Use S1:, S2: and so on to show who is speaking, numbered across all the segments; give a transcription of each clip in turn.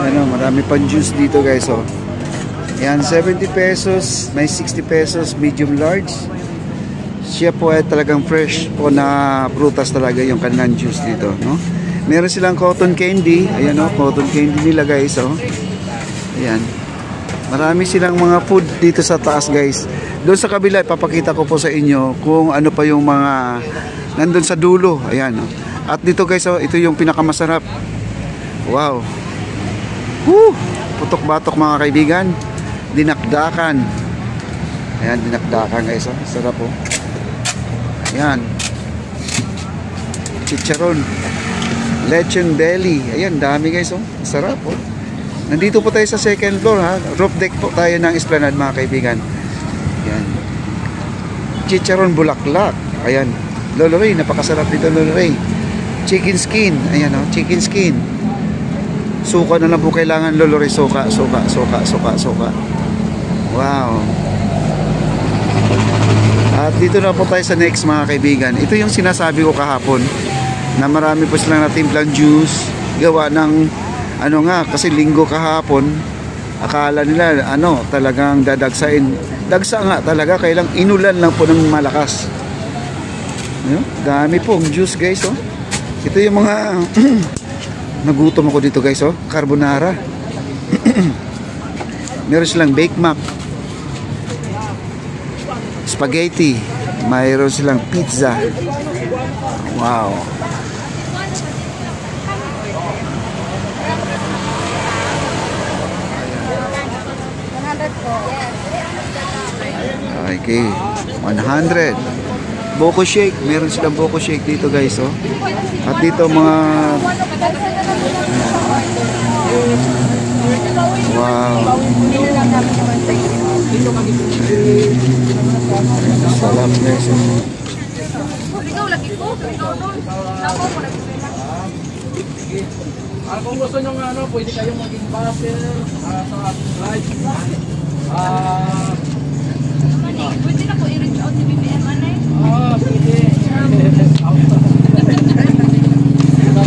S1: Ano, marami pang juice dito guys, oh. Yan, 70 pesos, may 60 pesos, medium large. Siya po ay talagang fresh po na prutas talaga yung kanilang juice dito, no? Meron silang cotton candy, ayan, oh, cotton candy nila guys, oh. Ayan. Marami silang mga food dito sa taas guys. Doon sa kabila, ipapakita ko po sa inyo kung ano pa yung mga nandun sa dulo, ayan, oh. At dito guys, oh, ito yung pinakamasarap. Wow. Woo! Putok-batok mga kaibigan. Dinakdakan. Ayan, dinakdakan guys, oh. Sarap po. Ayan. Chicharon. Lechon belly. Ayan, dami guys, oh. Sarap po. Nandito po tayo sa second floor, ha. Roof deck po tayo ng Esplanade mga kaibigan. Ayan. Chicharon bulaklak. Ayan. Lolo Ray, napakasarap dito Lolo Ray. Chicken skin. Ayan, oh. Chicken skin. Suka na lang po kailangan Lolo Ray. Suka. Wow. At dito na po tayo sa next mga kaibigan. Ito yung sinasabi ko kahapon na marami po silang natimplang juice gawa ng ano nga, kasi linggo kahapon akala nila ano talagang dadagsain. Dagsa nga talaga, kailang inulan lang po ng malakas. Dami pong juice guys, oh. Ito yung mga nagutom ako dito guys, oh. Carbonara. Meron silang Bake Mac, spaghetti, mayroon silang pizza. Wow. Okay, 100. Boko shake, meron silang boko shake dito guys, oh. At dito mga wow. Salam guys.
S2: Kung gusto nyo nga ano, pwede kayong maging passer sa ating live.
S3: Pwede na po i-reach out si BBM, anay?
S2: Pwede.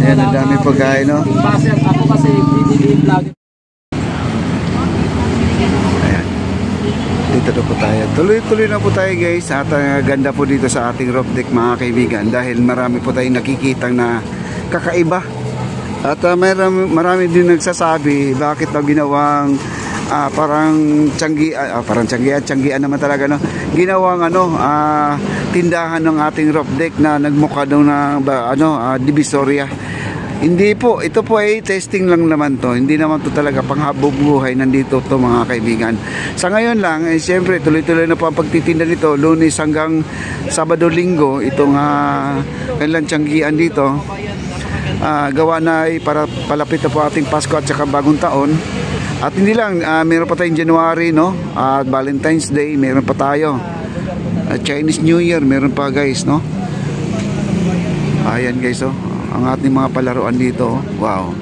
S1: Ayan, ang dami pagkain, no?
S2: Passer, ako kasi BBM vlog.
S1: Ayan. Dito na po tayo. Tuloy-tuloy na po tayo guys. At ganda po dito sa ating roof deck mga kaibigan. Dahil marami po tayong nakikitang na kakaiba. At marami din nagsasabi bakit daw ginawang parang tiyanggian naman talaga, no? Ginawang tindahan ng ating roof deck na nagmukha daw na divisoria. Hindi po, ito po ay testing lang naman to. Hindi naman to talaga panghabog buhay nandito to mga kaibigan. Sa ngayon lang, siyempre tuloy-tuloy na po ang pagtitinda nito, Lunes hanggang Sabado, Linggo, itong kanilang tiyanggian dito. Gawa na ay para palapit na po ating Pasko at saka Bagong Taon. At hindi lang, meron pa tayong January, no? At Valentine's Day, meron pa tayo. Chinese New Year, meron pa guys, no? Ayan guys, oh. Ang ating mga palaruan dito, oh. Wow.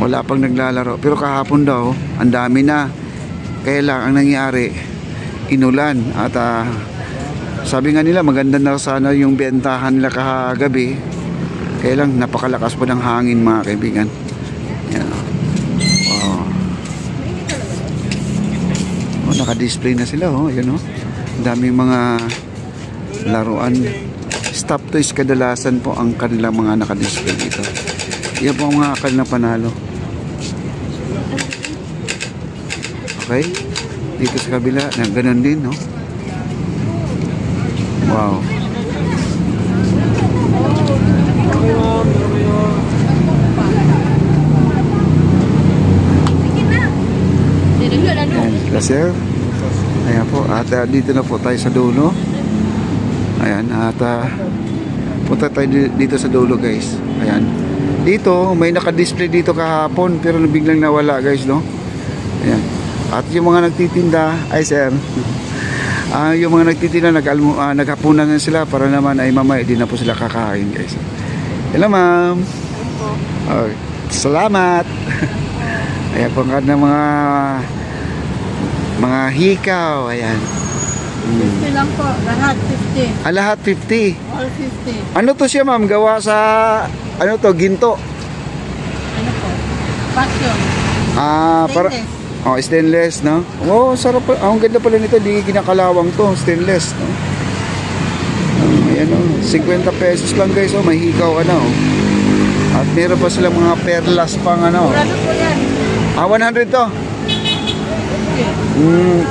S1: Wala pang naglalaro. Pero kahapon daw, ang dami na. Kaya lang, ang nangyari, inulan. At sabi nga nila, maganda na sana yung bentahan nila kahagabi. Kaya lang, napakalakas po ng hangin mga kaibigan. Yan. Wow. Oh, naka-display na sila, oh. Yan, oh. Ang daming mga laruan. Stop toys kadalasan po ang kanilang mga naka-display dito. Yan po ang mga kanilang panalo. Okay. Dito sa kabila, ganun din, no? Wow. Sir. Ayan po. At dito na po tayo sa dulo. Ayan. At punta tayo dito sa dulo guys. Ayan. Dito may naka-display dito kahapon pero biglang nawala guys, no? Ayan. At yung mga nagtitinda, ay sir. Yung mga nagtitinda naghapunan na sila para naman ay mamaya din na po sila kakain guys. Hello ma'am. Okay. Salamat. Ayan po nga ng mga hikaw, ayan.
S3: 50 lang po. Lahat 50.
S1: Lahat 50.
S3: All 50.
S1: Ano to siya ma'am? Gawa sa, ano to, ginto?
S3: Ano po? Vacuum.
S1: Para,
S3: Stainless.
S1: stainless, no? Oh, sarap pa. Ang ganda pala nito, di kinakalawang to, stainless, no? Ayan, 50 pesos lang guys, may hikaw, At meron pa silang mga perlas pang,
S3: Murado po yan.
S1: 100 to?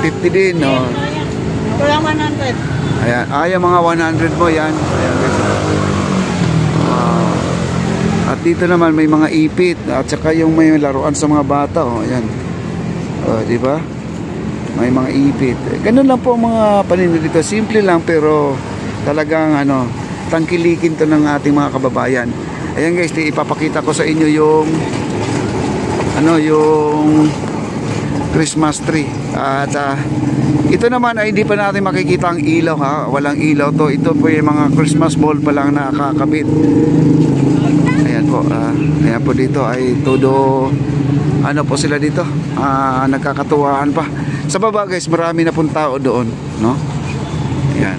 S1: 50 din, no?
S3: Ito lang 100.
S1: Ayan, yung mga 100 mo, yan. Ayan, guys. At dito naman may mga ipit at saka yung may laruan sa mga bata, ayan. Di ba? May mga ipit. Ganun lang po ang mga paninda dito. Simple lang pero talagang tangkilikin to ng ating mga kababayan. Ayan guys, ipapakita ko sa inyo yung yung Christmas tree. At ito naman ay hindi pa natin makikita ang ilaw, ha. Walang ilaw to. Ito po yung mga Christmas ball pa lang nakakabit. Ayan po, ayan po dito ay todo po sila dito, nagkakatuwaan pa. Sa baba guys, marami na pong tao doon, no? Ayan.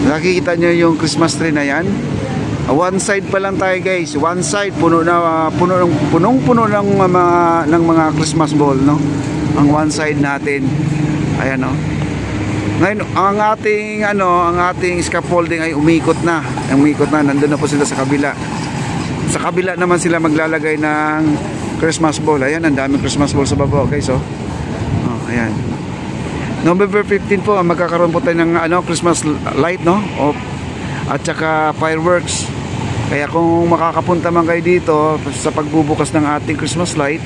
S1: Nakikita nyo yung Christmas tree na yan. One side pa lang tayo guys. One side puno ng mga Christmas ball, no? Ang one side natin. Ayan, no? Ngayon, ang ating scaffolding ay umikot na. Nandun na po sila sa kabila. Sa kabila naman sila maglalagay ng Christmas ball. Ayan, ang daming Christmas ball sa baba, guys, ayan. November 15 po, magkakaroon po tayo ng Christmas light, no? At saka fireworks. Kaya kung makakapunta man kayo dito sa pagbubukas ng ating Christmas light,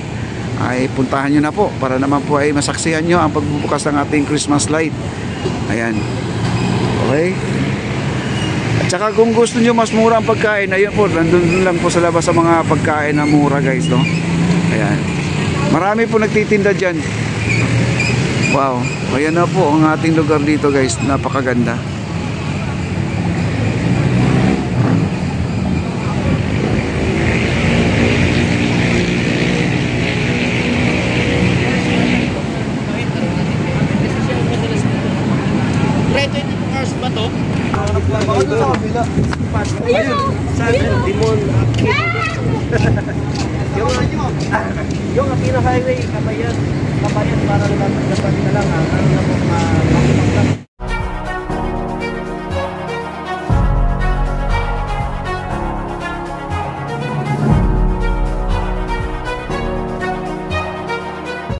S1: ay puntahan nyo na po para naman po ay masaksihan nyo ang pagbubukas ng ating Christmas light. Ayan. Okay? At saka kung gusto nyo mas mura ang pagkain, ayun po, nandun lang po sa labas sa mga pagkain na mura guys, no? Ayan. Marami po nagtitinda dyan. Wow. Ayan na po ang ating lugar dito guys. Napakaganda.
S2: Yung Aquino Highway, Kabayan para dapat na lang ang